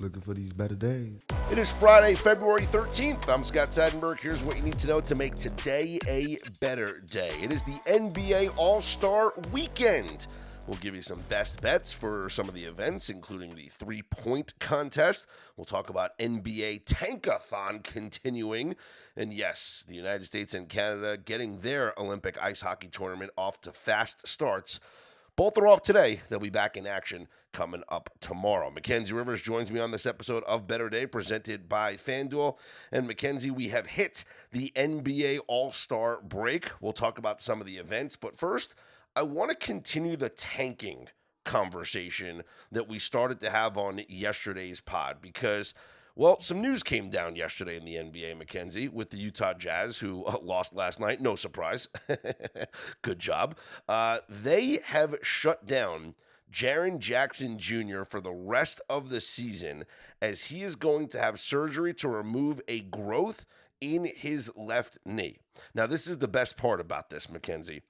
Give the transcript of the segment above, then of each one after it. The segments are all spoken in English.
Looking for these better days. It is Friday, February 13th. I'm Scott Seidenberg. Here's what you need to know to make today a better day. It is the NBA All-Star Weekend. We'll give you some best bets for some of the events, including the three-point contest. We'll talk about NBA Tankathon continuing. And yes, the United States and Canada getting their Olympic ice hockey tournament off to fast starts. Both are off today. They'll be back in action coming up tomorrow. Mackenzie Rivers joins me on this episode of Better Day, presented by FanDuel. And Mackenzie, we have hit the NBA All-Star break. We'll talk about some of the events. But first, I want to continue the tanking conversation that we started to have on yesterday's pod because, well, some news came down yesterday in the NBA, Mackenzie, with the Utah Jazz, who lost last night. No surprise. Good job. They have shut down Jaren Jackson Jr. for the rest of the season as he is going to have surgery to remove a growth in his left knee. Now, this is the best part about this, Mackenzie.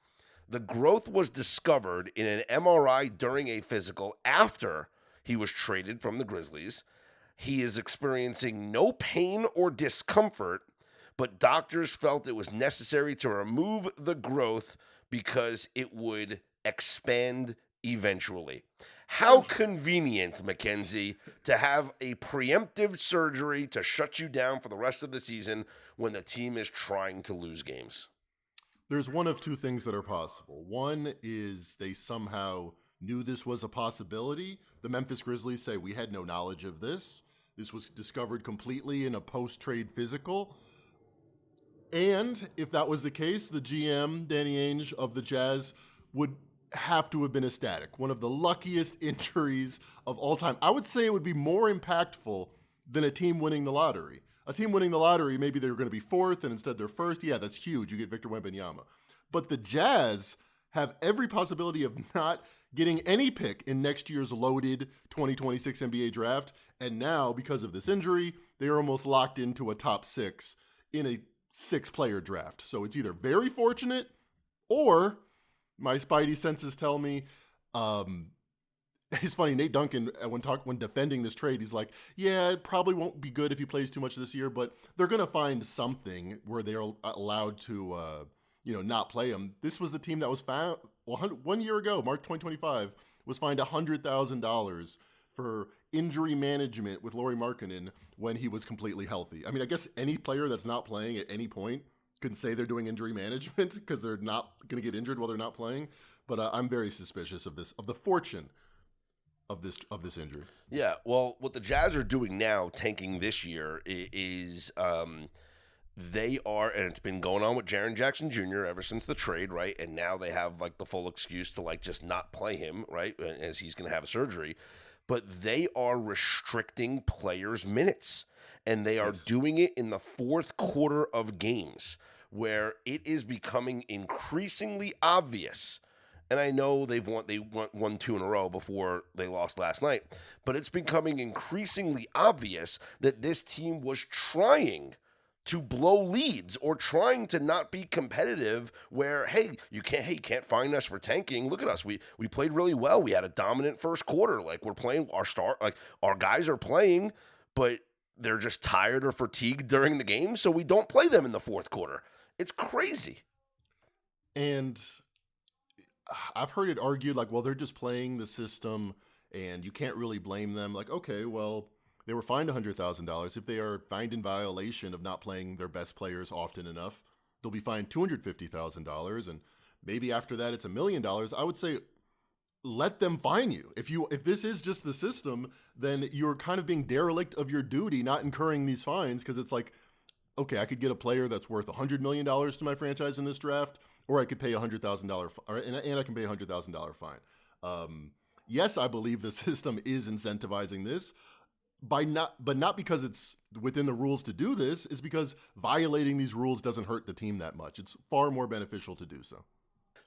The growth was discovered in an MRI during a physical after he was traded from the Grizzlies. He is experiencing no pain or discomfort, but doctors felt it was necessary to remove the growth because it would expand eventually. How convenient, Mackenzie, to have a preemptive surgery to shut you down for the rest of the season when the team is trying to lose games. There's one of two things that are possible. One is they somehow knew this was a possibility. The Memphis Grizzlies say we had no knowledge of this. This was discovered completely in a post-trade physical. And if that was the case, the GM, Danny Ainge of the Jazz, would have to have been ecstatic. One of the luckiest injuries of all time. I would say it would be more impactful than a team winning the lottery. A team winning the lottery, maybe they were going to be fourth and instead they're first. Yeah, that's huge. You get Victor Wembanyama. But the Jazz have every possibility of not getting any pick in next year's loaded 2026 NBA draft. And now, because of this injury, they are almost locked into a top six in a six-player draft. So it's either very fortunate or my spidey senses tell me it's funny, Nate Duncan, when defending this trade, he's like, yeah, it probably won't be good if he plays too much this year, but they're going to find something where they're allowed to, not play him. This was the team that was found 1 year ago, March 2025, was fined $100,000 for injury management with Lauri Markkanen when he was completely healthy. I mean, I guess any player that's not playing at any point can say they're doing injury management because they're not going to get injured while they're not playing. But I'm very suspicious of the fortune of this injury. Yeah, well, what the Jazz are doing now, tanking this year, is they are, and it's been going on with Jaren Jackson Jr. ever since the trade, right? And now they have like the full excuse to like just not play him, right? As he's going to have surgery. But they are restricting players' minutes, and they are doing it in the fourth quarter of games where it is becoming increasingly obvious. And I know they won two in a row before they lost last night, but it's becoming increasingly obvious that this team was trying to blow leads or trying to not be competitive where, hey, you can't find us for tanking. Look at us. We played really well. We had a dominant first quarter. Like we're playing our guys are playing, but they're just tired or fatigued during the game. So we don't play them in the fourth quarter. It's crazy. And I've heard it argued like, well, they're just playing the system and you can't really blame them. Like, okay, well, they were fined $100,000. If they are fined in violation of not playing their best players often enough, they'll be fined $250,000. And maybe after that, it's $1 million. I would say let them fine you. If this is just the system, then you're kind of being derelict of your duty, not incurring these fines. Cause it's like, okay, I could get a player that's worth $100 million to my franchise in this draft, or I could pay $100,000, and I can pay $100,000 fine. Yes, I believe the system is incentivizing this, but not because it's within the rules to do this. Is because violating these rules doesn't hurt the team that much. It's far more beneficial to do so.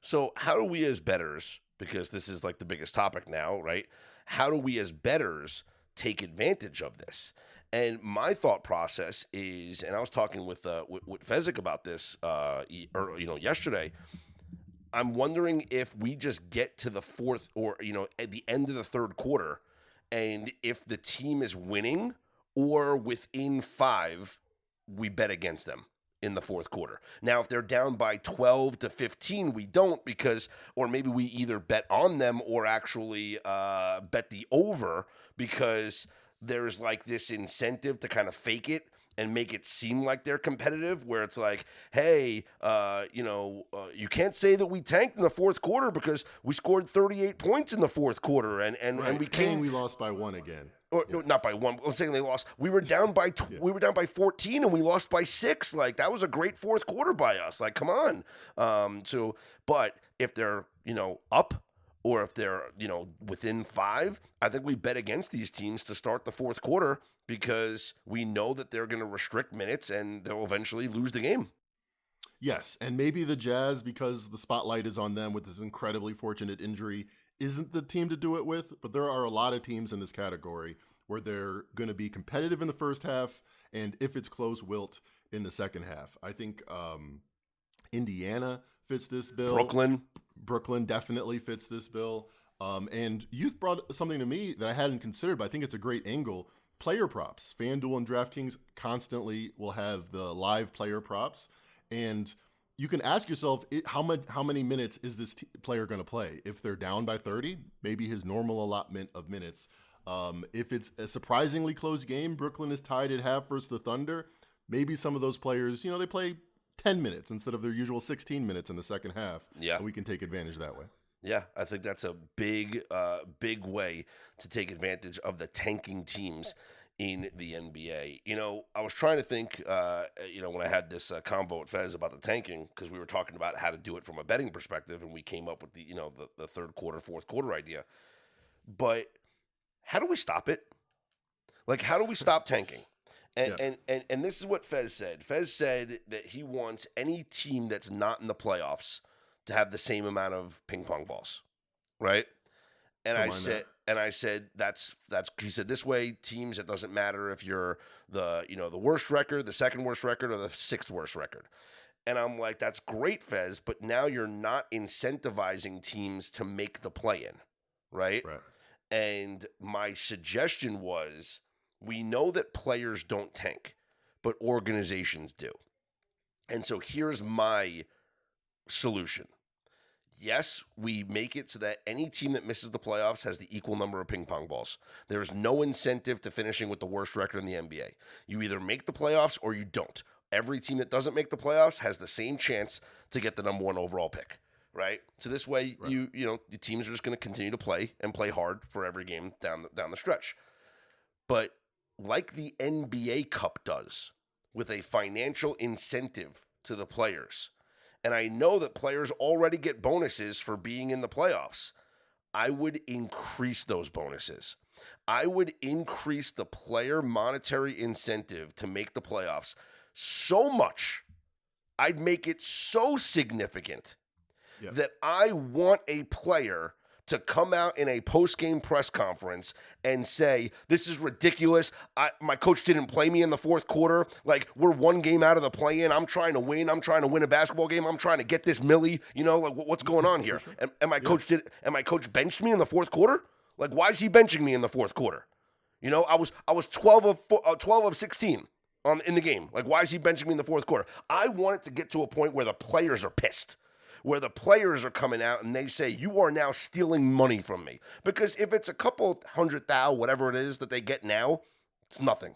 So how do we as bettors, because this is like the biggest topic now, right? How do we as bettors take advantage of this? And my thought process is, and I was talking with Fezzik about this, yesterday. I'm wondering if we just get to the fourth, or at the end of the third quarter, And if the team is winning or within 5, we bet against them in the fourth quarter. Now, if they're down by 12 to 15, we don't because, or maybe we either bet on them or actually bet the over because there's like this incentive to kind of fake it and make it seem like they're competitive, where it's like, hey, you can't say that we tanked in the fourth quarter because we scored 38 points in the fourth quarter, and we came. We lost by 1 again. Or, no, not by 1. I'm saying they lost. We were down by we were down by 14, and we lost by 6. Like that was a great fourth quarter by us. Like, come on. But if they're up, or if they're within 5, I think we bet against these teams to start the fourth quarter because we know that they're going to restrict minutes and they'll eventually lose the game. Yes, and maybe the Jazz, because the spotlight is on them with this incredibly fortunate injury, isn't the team to do it with, but there are a lot of teams in this category where they're going to be competitive in the first half, and if it's close, wilt in the second half. I think Indiana fits this bill. Brooklyn definitely fits this bill. And you brought something to me that I hadn't considered, but I think it's a great angle. Player props. FanDuel and DraftKings constantly will have the live player props, and you can ask yourself, how many minutes is this player going to play? If they're down by 30, maybe his normal allotment of minutes. If it's a surprisingly close game, Brooklyn is tied at half versus the Thunder, maybe some of those players, they play 10 minutes instead of their usual 16 minutes in the second half. Yeah. And we can take advantage that way. Yeah, I think that's a big way to take advantage of the tanking teams in the NBA. I was trying to think, when I had this convo with Fez about the tanking, because we were talking about how to do it from a betting perspective, and we came up with the third quarter, fourth quarter idea. But how do we stop it? Like, how do we stop tanking? And this is what Fez said. Fez said that he wants any team that's not in the playoffs to have the same amount of ping pong balls, right? And I said that's he said this way teams, it doesn't matter if you're the worst record, the second worst record, or the sixth worst record. And I'm like, that's great, Fez, but now you're not incentivizing teams to make the play-in, right? And my suggestion was, we know that players don't tank, but organizations do. And so here's my solution. Yes, we make it so that any team that misses the playoffs has the equal number of ping pong balls. There's no incentive to finishing with the worst record in the NBA. You either make the playoffs or you don't. Every team that doesn't make the playoffs has the same chance to get the number 1 overall pick, right? So this way, the teams are just going to continue to play and play hard for every game down the stretch. But like the NBA Cup does, with a financial incentive to the players, and I know that players already get bonuses for being in the playoffs, I would increase those bonuses. I would increase the player monetary incentive to make the playoffs so much, I'd make it so significant that I want a player to come out in a post-game press conference and say, this is ridiculous. My coach didn't play me in the fourth quarter. Like, we're 1 game out of the play-in. I'm trying to win. I'm trying to win a basketball game. I'm trying to get this milli. What's going on here? And my coach benched me in the fourth quarter? Like, why is he benching me in the fourth quarter? I was 12 of 16 in the game. Like, why is he benching me in the fourth quarter? I want it to get to a point where the players are pissed, where the players are coming out and they say, you are now stealing money from me. Because if it's a couple $100,000, whatever it is that they get now, it's nothing.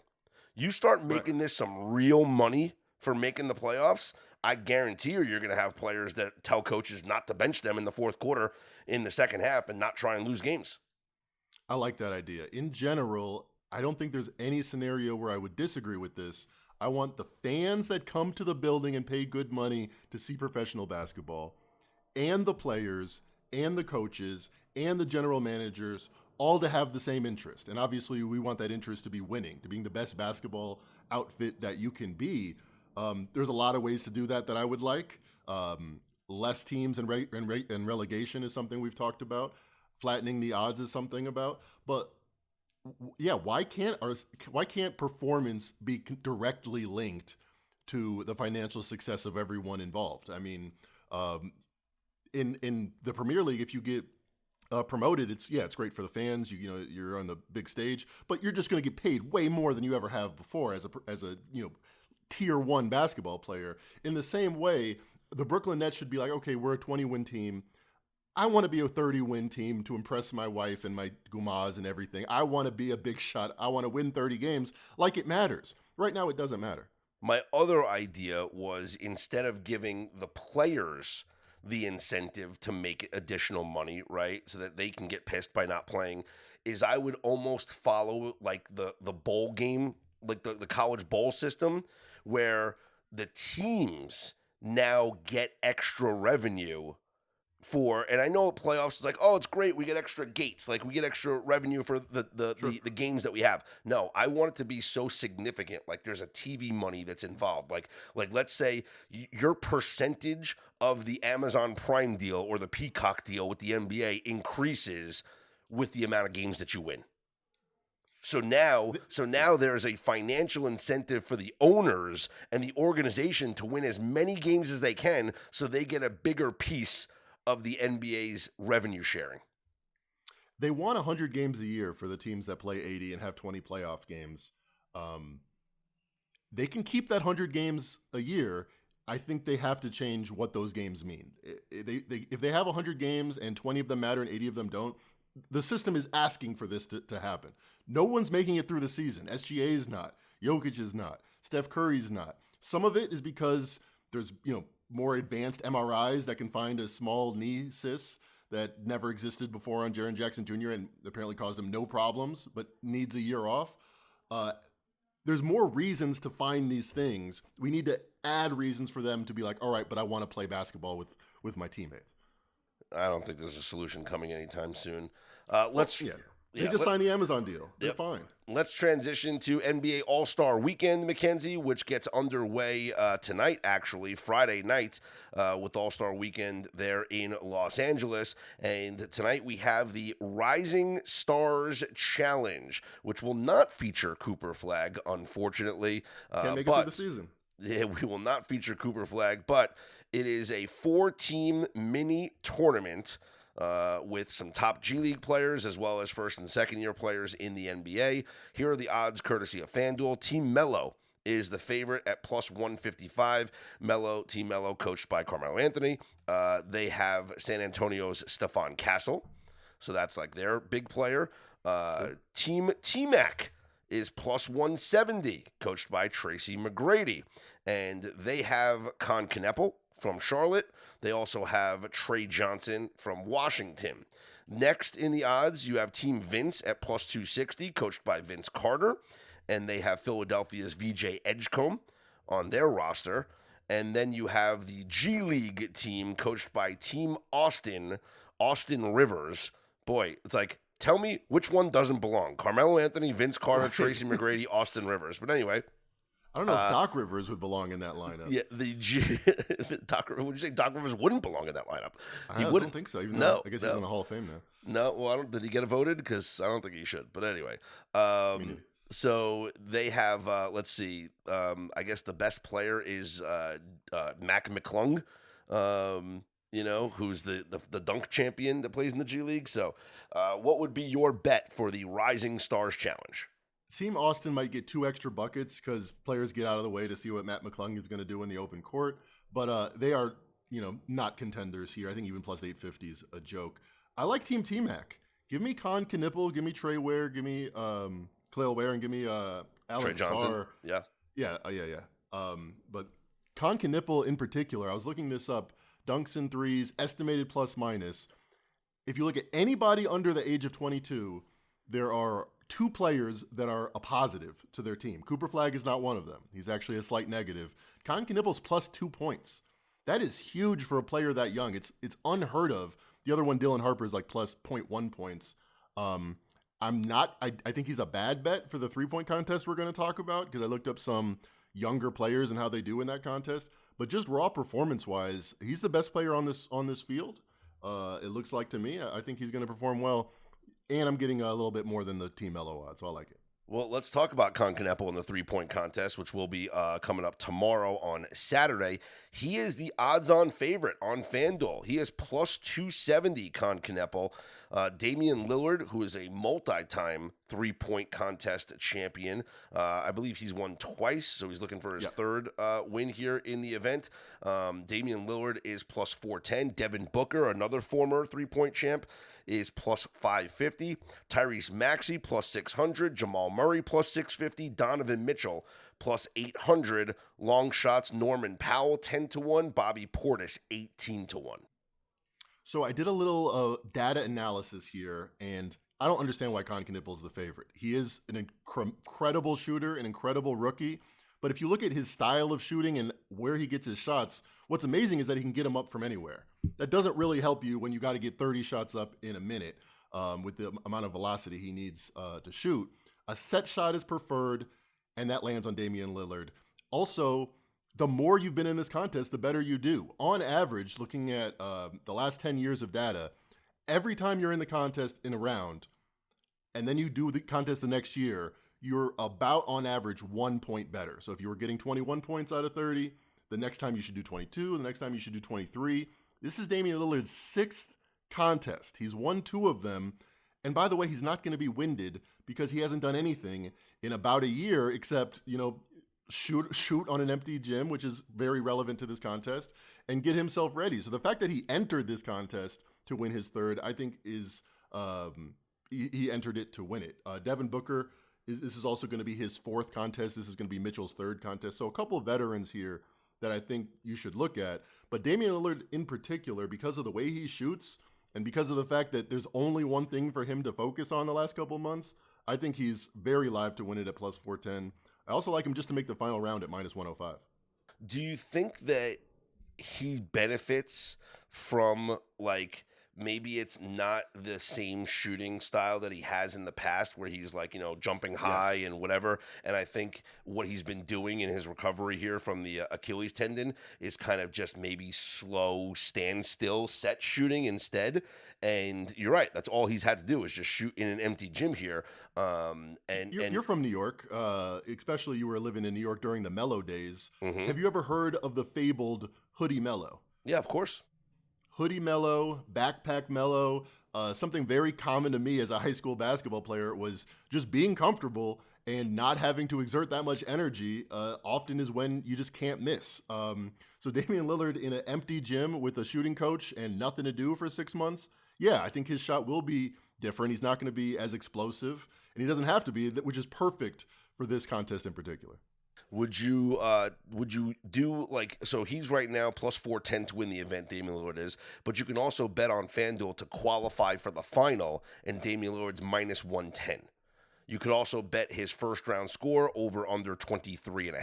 You start making this some real money for making the playoffs, I guarantee you're going to have players that tell coaches not to bench them in the fourth quarter in the second half and not try and lose games. I like that idea. In general, I don't think there's any scenario where I would disagree with this. I want the fans that come to the building and pay good money to see professional basketball, and the players, and the coaches, and the general managers, all to have the same interest. And obviously, we want that interest to be winning, to being the best basketball outfit that you can be. There's a lot of ways to do that I would like. Less teams and relegation is something we've talked about. Flattening the odds is something about. But yeah, why can't performance be directly linked to the financial success of everyone involved? I mean, in the Premier League, if you get promoted, it's great for the fans. You're on the big stage, but you're just going to get paid way more than you ever have before as a tier 1 basketball player. In the same way, the Brooklyn Nets should be like, okay, we're a 20-win team. I want to be a 30-win team to impress my wife and my gumas and everything. I want to be a big shot. I want to win 30 games like it matters. Right now, it doesn't matter. My other idea was, instead of giving the players the incentive to make additional money, right, so that they can get pissed by not playing, is I would almost follow like the bowl game, like the college bowl system, where the teams now get extra revenue for, and I know playoffs is like, oh, it's great, we get extra gates, like we get extra revenue for the games that we have. No, I want it to be so significant, like there's a TV money that's involved. Like let's say your percentage of the Amazon Prime deal or the Peacock deal with the NBA increases with the amount of games that you win. So now there's a financial incentive for the owners and the organization to win as many games as they can, so they get a bigger piece of the NBA's revenue sharing. They want 100 games a year for the teams that play 80 and have 20 playoff games. They can keep that 100 games a year. I think they have to change what those games mean. If they have 100 games and 20 of them matter and 80 of them don't, the system is asking for this to happen. No one's making it through the season. SGA is not. Jokic is not. Steph Curry's not. Some of it is because there's, more advanced MRIs that can find a small knee cyst that never existed before on Jaren Jackson Jr. and apparently caused him no problems, but needs a year off. There's more reasons to find these things. We need to add reasons for them to be like, all right, but I want to play basketball with my teammates. I don't think there's a solution coming anytime soon. They just signed the Amazon deal. They're fine. Let's transition to NBA All-Star Weekend, Mackenzie, which gets underway tonight, actually, Friday night, with All-Star Weekend there in Los Angeles. And tonight we have the Rising Stars Challenge, which will not feature Cooper Flag, unfortunately. Can't make it through the season. Yeah, we will not feature Cooper Flag, but it is a 4-team mini tournament with some top G League players as well as first and second year players in the NBA. Here are the odds courtesy of FanDuel. Team Melo is the favorite at plus 155. Team Melo, coached by Carmelo Anthony. They have San Antonio's Stephon Castle, so that's like their big player. Team T-Mac is plus 170, coached by Tracy McGrady. And they have Con Kneppel from Charlotte. They also have Trey Johnson from Washington. Next in the odds, you have Team Vince at plus 260, coached by Vince Carter. And they have Philadelphia's VJ Edgecombe on their roster. And then you have the G League team, coached by Team Austin Rivers. Boy, it's like, tell me which one doesn't belong. Carmelo Anthony, Vince Carter, Tracy McGrady, Austin Rivers. But anyway. I don't know if Doc Rivers would belong in that lineup. Yeah, would you say Doc Rivers wouldn't belong in that lineup? I don't think so. Even though I guess he's in the Hall of Fame now. No, well, did he get voted? Because I don't think he should. But anyway, so they have, let's see, I guess the best player is Mac McClung, who's the dunk champion that plays in the G League. So what would be your bet for the Rising Stars Challenge? Team Austin might get 2 extra buckets because players get out of the way to see what Matt McClung is going to do in the open court. But they are, not contenders here. I think even plus 850 is a joke. I like Team T-Mac. Give me Con Kneppel, give me Trey Ware, give me Clale Ware, and give me Alex Sarr. Yeah. But Con Kneppel in particular, I was looking this up. Dunks and threes, estimated plus minus. If you look at anybody under the age of 22, there are 2 players that are a positive to their team. Cooper Flag is not one of them. He's actually a slight negative. Con Kneppel's plus 2 points. That is huge for a player that young. It's unheard of. The other one, Dylan Harper, is like plus 0.1 points. I think he's a bad bet for the 3-point contest we're going to talk about, because I looked up some younger players and how they do in that contest. But just raw performance-wise, he's the best player on this field. It looks like to me. I think he's going to perform well. And I'm getting a little bit more than the Team Melo odds, so I like it. Well, let's talk about Con Kneppel in the 3-point contest, which will be coming up tomorrow on Saturday. He is the odds-on favorite on FanDuel. He is plus 270, Con Kneppel. Damian Lillard, who is a multi-time three-point contest champion. I believe he's won twice, so he's looking for his third win here in the event. Damian Lillard is plus 410. Devin Booker, another former three-point champ, is plus 550. Tyrese Maxey, plus 600. Jamal Murray, plus 650. Donovan Mitchell, plus 800. Long shots, Norman Powell, 10-1. Bobby Portis, 18-1. So I did a little data analysis here, and I don't understand why Con Knippel is the favorite. He is an incredible shooter, an incredible rookie. But if you look at his style of shooting and where he gets his shots, what's amazing is that he can get them up from anywhere. That doesn't really help you when you got to get 30 shots up in a minute with the amount of velocity he needs to shoot. A set shot is preferred, and that lands on Damian Lillard. Also, the more you've been in this contest, the better you do. On average, looking at the last 10 years of data, every time you're in the contest in a round, and then you do the contest the next year, you're about on average 1 point better. So if you were getting 21 points out of 30, the next time you should do 22, the next time you should do 23. This is Damian Lillard's sixth contest. He's won 2 of them. And by the way, he's not going to be winded because he hasn't done anything in about a year except, shoot on an empty gym, which is very relevant to this contest, and get himself ready. So the fact that he entered this contest to win his third, I think is he entered it to win it. Devin Booker, this is also going to be his 4th contest. This is going to be Mitchell's 3rd contest. So a couple of veterans here that I think you should look at. But Damian Lillard in particular, because of the way he shoots and because of the fact that there's only one thing for him to focus on the last couple of months, I think he's very live to win it at plus 410. I also like him just to make the final round at minus 105. Do you think that he benefits from, maybe it's not the same shooting style that he has in the past where he's jumping high and whatever. And I think what he's been doing in his recovery here from the Achilles tendon is kind of just maybe slow, standstill set shooting instead. And you're right. That's all he's had to do is just shoot in an empty gym here. You're from New York, especially you were living in New York during the Melo days. Mm-hmm. Have you ever heard of the fabled Hoodie Melo? Yeah, of course. Hoodie Melo, backpack Melo. Something very common to me as a high school basketball player was just being comfortable and not having to exert that much energy often is when you just can't miss. So Damian Lillard in an empty gym with a shooting coach and nothing to do for 6 months, yeah, I think his shot will be different. He's not going to be as explosive, and he doesn't have to be, which is perfect for this contest in particular. Would you do so he's right now plus 410 to win the event, Damian Lillard is, but you can also bet on FanDuel to qualify for the final, and Damian Lillard's minus 110. You could also bet his first round score over under 23.5.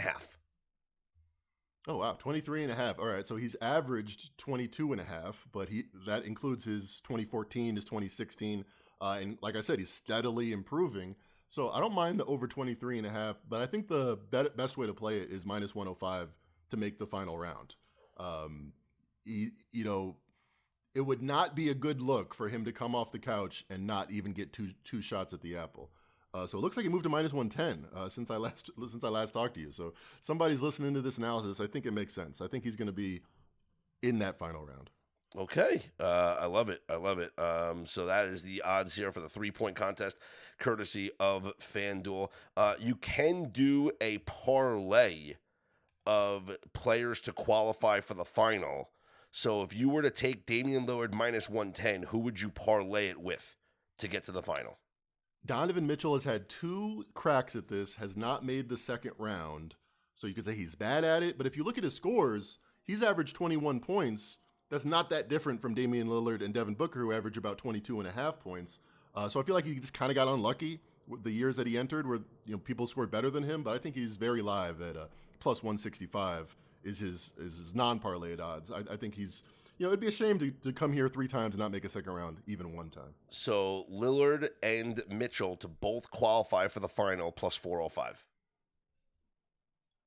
Oh, wow. 23.5. All right. So he's averaged 22.5, but that includes his 2014, his 2016. And like I said, he's steadily improving. So I don't mind the over 23.5, but I think the best way to play it is minus 105 to make the final round. It would not be a good look for him to come off the couch and not even get two shots at the apple. So it looks like he moved to minus 110 since I last talked to you. So somebody's listening to this analysis. I think it makes sense. I think he's going to be in that final round. Okay. I love it. So that is the odds here for the 3-point contest, courtesy of FanDuel. You can do a parlay of players to qualify for the final. So if you were to take Damian Lillard minus 110, who would you parlay it with to get to the final? Donovan Mitchell has had 2 cracks at this, has not made the second round. So you could say he's bad at it. But if you look at his scores, he's averaged 21 points. That's not that different from Damian Lillard and Devin Booker, who average about 22.5 points. So I feel like he just kind of got unlucky with the years that he entered where people scored better than him. But I think he's very live at plus 165 is his non-parlayed odds. I think he's... it'd be a shame to come here 3 times and not make a second round even one time. So Lillard and Mitchell to both qualify for the final plus 405.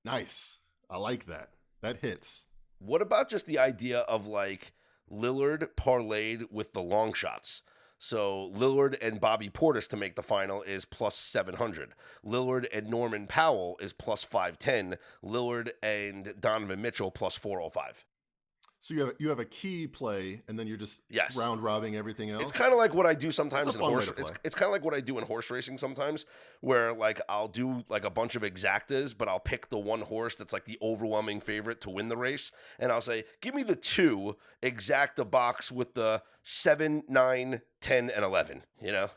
Nice. I like that. That hits. What about just the idea of Lillard parlayed with the long shots? So Lillard and Bobby Portis to make the final is plus 700. Lillard and Norman Powell is plus 510. Lillard and Donovan Mitchell plus 405. So you have a key play, and then you're just Yes. round robbing everything else. It's kind of like what I do sometimes That's a in fun way horse. to play. It's kind of like what I do in horse racing sometimes, where like I'll do like a bunch of exactas, but I'll pick the one horse that's like the overwhelming favorite to win the race, and I'll say, "Give me the 2 exacta box with the 7, 9, 10, and 11." You know,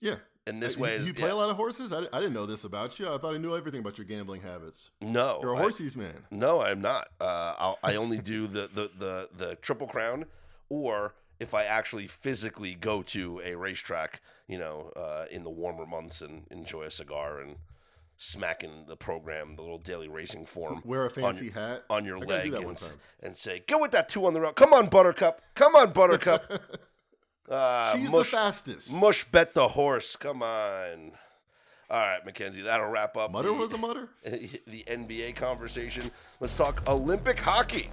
Yeah. and this way is you play a lot of horses. I didn't know this about you. I thought I knew everything about your gambling habits. No, You're a horsies man. No, I'm not. I only do the Triple Crown, or if I actually physically go to a racetrack, in the warmer months and enjoy a cigar and smacking the program, the little daily racing form. Wear a fancy hat on your I gotta do leg that one time. and say, "Go with that 2 on the road. Come on, Buttercup. Come on, Buttercup." She's the fastest. Mush bet the horse. Come on. All right, Mackenzie, that'll wrap up Mutter was a mutter? the NBA conversation. Let's talk Olympic hockey.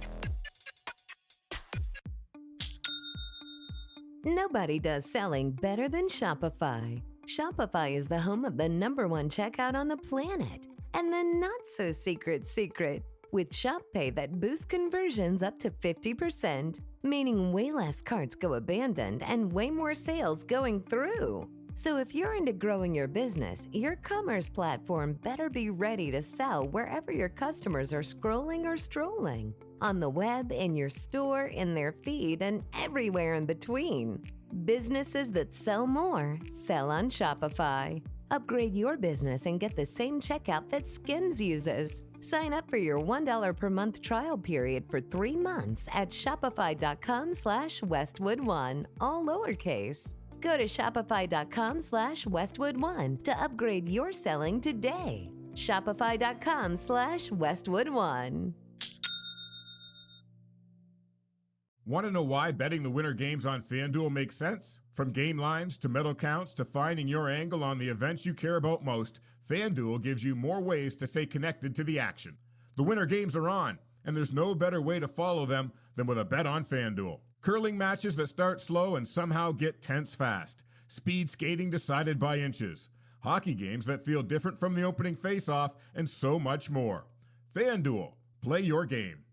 Nobody does selling better than Shopify. Shopify is the home of the #1 checkout on the planet. And the not-so-secret secret, with Shop Pay that boosts conversions up to 50%, meaning way less carts go abandoned and way more sales going through. So if you're into growing your business, your commerce platform better be ready to sell wherever your customers are scrolling or strolling. On the web, in your store, in their feed, and everywhere in between. Businesses that sell more, sell on Shopify. Upgrade your business and get the same checkout that Skims uses. Sign up for your $1 per month trial period for 3 months at shopify.com/Westwood1, all lowercase. Go to shopify.com/Westwood1 to upgrade your selling today. Shopify.com/Westwood1. Want to know why betting the Winter Games on FanDuel makes sense? From game lines to medal counts to finding your angle on the events you care about most, FanDuel gives you more ways to stay connected to the action. The Winter Games are on, and there's no better way to follow them than with a bet on FanDuel. Curling matches that start slow and somehow get tense fast. Speed skating decided by inches. Hockey games that feel different from the opening face-off, and so much more. FanDuel, play your game.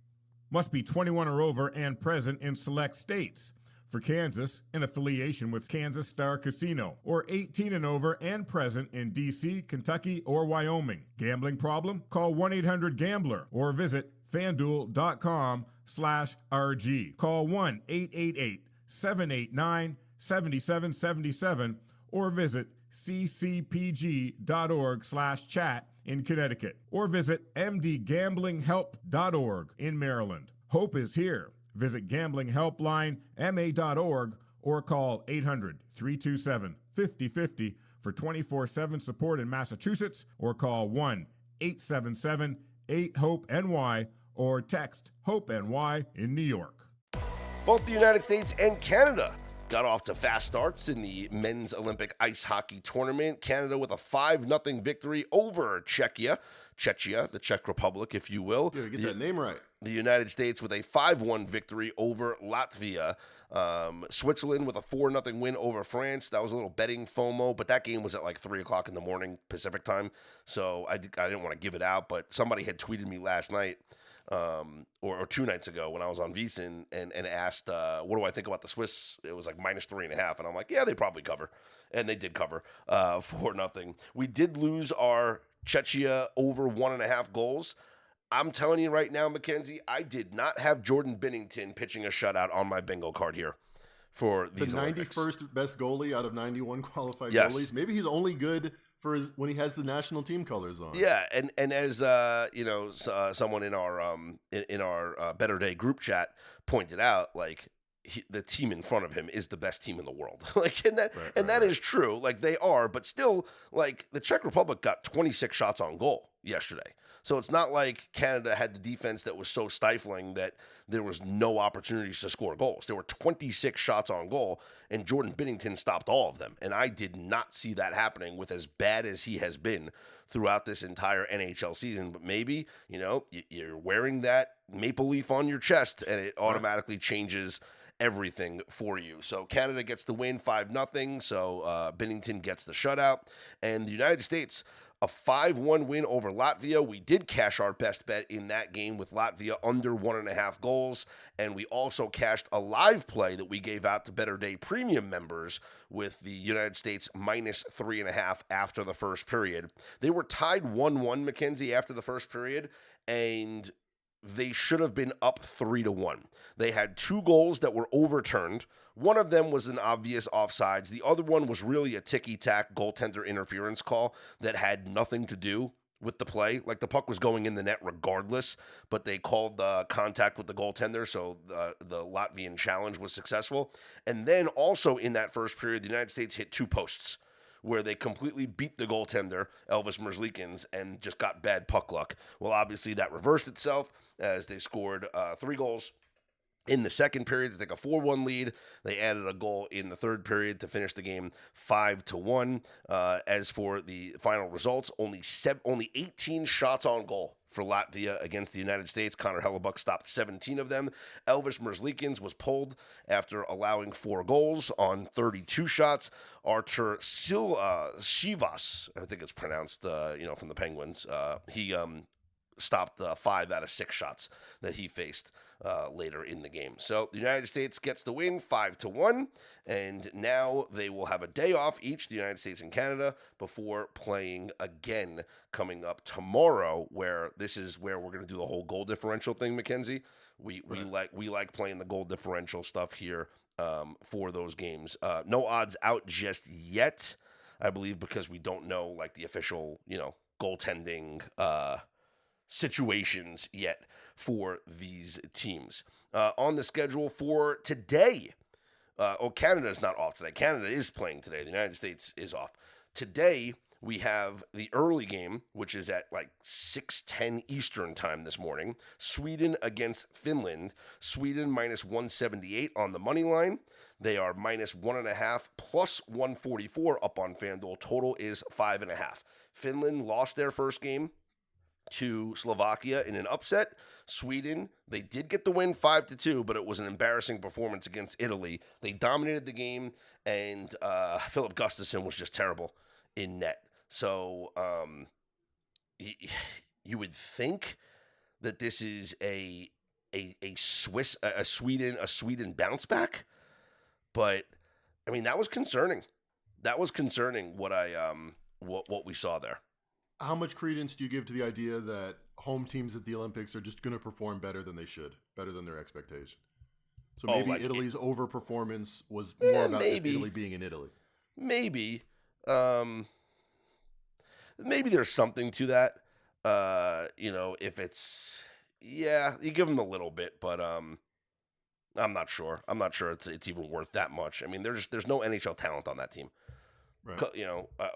Must be 21 or over and present in select states. For Kansas, in affiliation with Kansas Star Casino, or 18 and over and present in D.C., Kentucky, or Wyoming. Gambling problem? Call 1-800-GAMBLER or visit FanDuel.com/RG. Call 1-888-789-7777 or visit ccpg.org/chat in Connecticut, or visit mdgamblinghelp.org in Maryland. Hope is here. Visit gamblinghelplinema.org or call 800-327-5050 for 24/7 support in Massachusetts, or call 1-877-8-HOPE-NY or text HOPE-NY in New York. Both the United States and Canada got off to fast starts in the men's Olympic ice hockey tournament. Canada with a 5-0 victory over Czechia, the Czech Republic, if you will. Yeah, get that name right. The United States with a 5-1 victory over Latvia. Switzerland with a 4-0 win over France. That was a little betting FOMO, but that game was at like 3 o'clock in the morning Pacific time, so I didn't want to give it out, but somebody had tweeted me last night, or 2 nights ago when I was on VSiN and asked, what do I think about the Swiss? It was like -3.5, and I'm like, yeah, they probably cover. And they did cover 4-0. We did lose our Czechia over 1.5 goals. I'm telling you right now, Mackenzie, I did not have Jordan Binnington pitching a shutout on my bingo card here for these the Olympics. 91st best goalie out of 91 qualified Yes. goalies. Maybe he's only good for when he has the national team colors on. Yeah, and as someone in our Better Day group chat pointed out, like the team in front of him is the best team in the world. That is true. Like they are, but still, like the Czech Republic got 26 shots on goal yesterday. So it's not like Canada had the defense that was so stifling that there was no opportunities to score goals. There were 26 shots on goal, and Jordan Binnington stopped all of them. And I did not see that happening with as bad as he has been throughout this entire NHL season. But maybe, you're wearing that maple leaf on your chest, and it automatically changes everything for you. So Canada gets the win 5-0. So Binnington gets the shutout. And the United States a 5-1 win over Latvia. We did cash our best bet in that game with Latvia under 1.5 goals. And we also cashed a live play that we gave out to Better Day Premium members with the United States minus 3.5 after the first period. They were tied 1-1, Mackenzie, after the first period, and they should have been up 3-1. They had 2 goals that were overturned. One of them was an obvious offsides. The other one was really a ticky-tack goaltender interference call that had nothing to do with the play. Like, the puck was going in the net regardless, but they called contact with the goaltender, so the Latvian challenge was successful. And then also in that first period, the United States hit 2 posts where they completely beat the goaltender, Elvis Merzlikins, and just got bad puck luck. Well, obviously that reversed itself as they scored 3 goals in the second period to take a 4-1 lead. They added a goal in the third period to finish the game 5-1. As for the final results, only 18 shots on goal for Latvia against the United States. Connor Hellebuck stopped 17 of them. Elvis Merzlikins was pulled after allowing 4 goals on 32 shots. Artur Shivas, I think it's pronounced, from the Penguins, he stopped 5 out of 6 shots that he faced later in the game. So the United States gets the win 5-1, and now they will have a day off each, the United States and Canada, before playing again coming up tomorrow, where this is where we're going to do the whole goal differential thing, Mackenzie. We like playing the goal differential stuff here for those games. No odds out just yet, I believe, because we don't know like the official, goaltending situations yet for these teams. On the schedule for today, Canada is not off today. Canada is playing today. The United States is off. Today, we have the early game, which is at like 6:10 Eastern time this morning. Sweden against Finland. Sweden minus 178 on the money line. They are minus 1.5 plus 144 up on FanDuel. Total is 5.5. Finland lost their first game to Slovakia in an upset. Sweden, they did get the win 5-2, but it was an embarrassing performance against Italy. They dominated the game, and Philip Gustafsson was just terrible in net. So you would think that this is a Sweden bounce back, but I mean that was concerning. That was concerning what we saw there. How much credence do you give to the idea that home teams at the Olympics are just going to perform better than they should, better than their expectation? So maybe Italy's overperformance was more about just Italy being in Italy. Maybe. Maybe there's something to that. If it's, you give them a little bit, but I'm not sure. I'm not sure it's even worth that much. I mean, there's no NHL talent on that team. Right.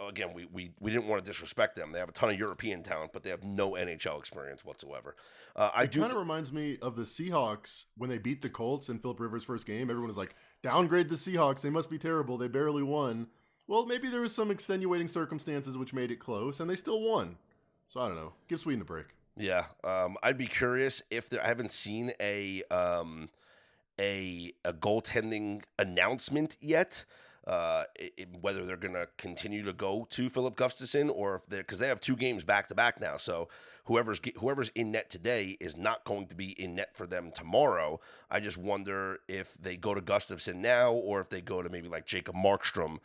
Again, we didn't want to disrespect them. They have a ton of European talent, but they have no NHL experience whatsoever. It kind of reminds me of the Seahawks when they beat the Colts in Philip Rivers' first game. Everyone was like, downgrade the Seahawks. They must be terrible. They barely won. Well, maybe there was some extenuating circumstances which made it close, and they still won. So I don't know. Give Sweden a break. Yeah. I'd be curious if I haven't seen a goaltending announcement yet. Whether they're going to continue to go to Philip Gustafsson or if because they have 2 games back to back now. So whoever's in net today is not going to be in net for them tomorrow. I just wonder if they go to Gustafsson now or if they go to maybe like Jacob Markstrom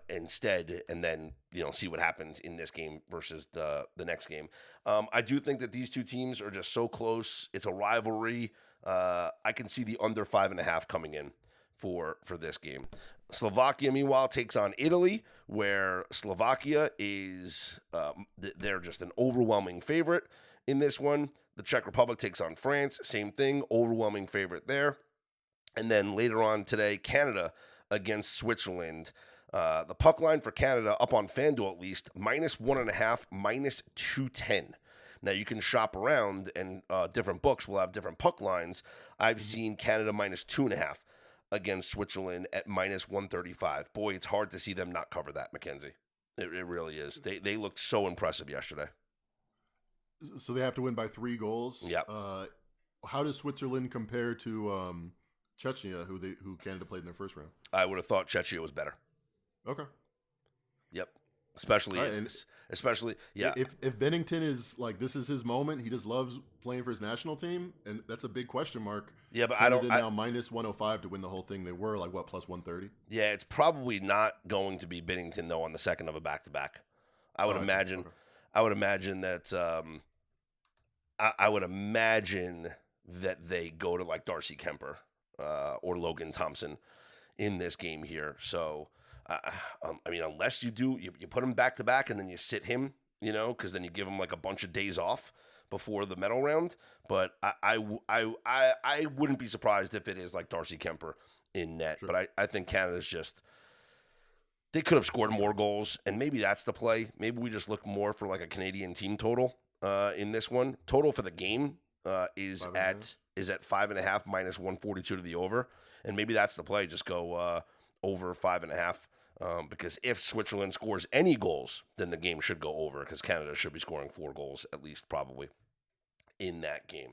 instead, and then see what happens in this game versus the next game. I do think that these 2 teams are just so close. It's a rivalry. I can see the under 5.5 coming in for this game. Slovakia, meanwhile, takes on Italy, where Slovakia is they're just an overwhelming favorite in this one. The Czech Republic takes on France, same thing, overwhelming favorite there. And then later on today, Canada against Switzerland. The puck line for Canada, up on FanDuel at least, minus 1.5, minus 210. Now, you can shop around, and different books will have different puck lines. I've seen Canada minus 2.5. against Switzerland at minus 135. Boy, it's hard to see them not cover that, Mackenzie. It really is. They looked so impressive yesterday. So they have to win by 3 goals. Yeah. How does Switzerland compare to Czechia, who Canada played in their first round? I would have thought Czechia was better. Okay. Yep. especially Right, and especially yeah. If Bennington is like, this is his moment, he just loves playing for his national team, and that's a big question mark. Yeah, but Canada now minus 105 to win the whole thing. They were like what, plus 130? Yeah, it's probably not going to be Binnington though on the second of a back-to-back. I would imagine. Okay. I would imagine that. I would imagine that they go to like Darcy Kemper or Logan Thompson in this game here. So, I mean, unless you put him back to back and then you sit him, because then you give him like a bunch of days off before the medal round. But I wouldn't be surprised if it is like Darcy Kemper in net. Sure. But I think Canada's just, they could have scored more goals, and maybe that's the play. Maybe we just look more for like a Canadian team total in this one. Total for the game is at 5.5 minus 142 to the over, and maybe that's the play. Just go over 5.5 because if Switzerland scores any goals, then the game should go over because Canada should be scoring 4 goals at least probably in that game.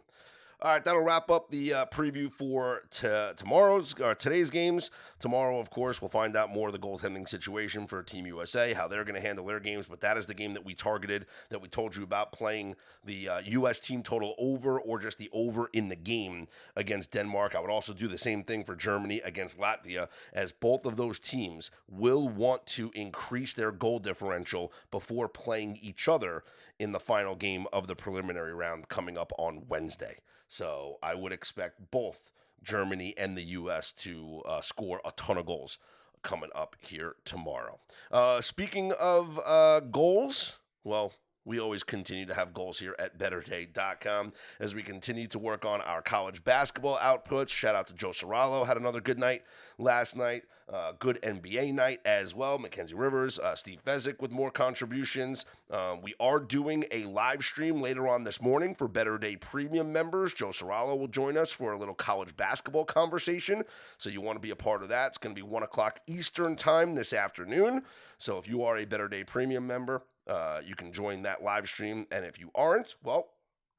All right, that'll wrap up the preview for today's games. Tomorrow, of course, we'll find out more of the goaltending situation for Team USA, how they're going to handle their games. But that is the game that we targeted, that we told you about, playing the U.S. team total over or just the over in the game against Denmark. I would also do the same thing for Germany against Latvia, as both of those teams will want to increase their goal differential before playing each other in the final game of the preliminary round coming up on Wednesday. So I would expect both Germany and the U.S. to score a ton of goals coming up here tomorrow. Speaking of goals, well, we always continue to have goals here at BetterDay.com as we continue to work on our college basketball outputs. Shout out to Joe Serralo. Had another good night last night. Good NBA night as well. Mackenzie Rivers, Steve Fezzik with more contributions. We are doing a live stream later on this morning for Better Day Premium members. Joe Serralo will join us for a little college basketball conversation. So you want to be a part of that. It's going to be 1 o'clock Eastern time this afternoon. So if you are a Better Day Premium member, you can join that live stream. And if you aren't, well,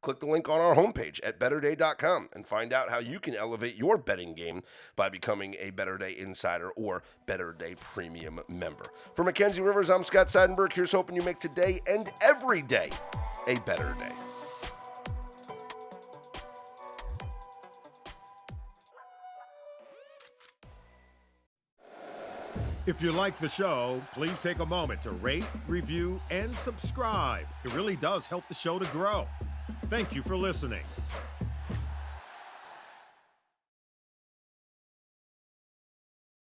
click the link on our homepage at BetterDay.com and find out how you can elevate your betting game by becoming a Better Day Insider or Better Day Premium member. For Mackenzie Rivers, I'm Scott Seidenberg. Here's hoping you make today and every day a better day. If you like the show, please take a moment to rate, review, and subscribe. It really does help the show to grow. Thank you for listening.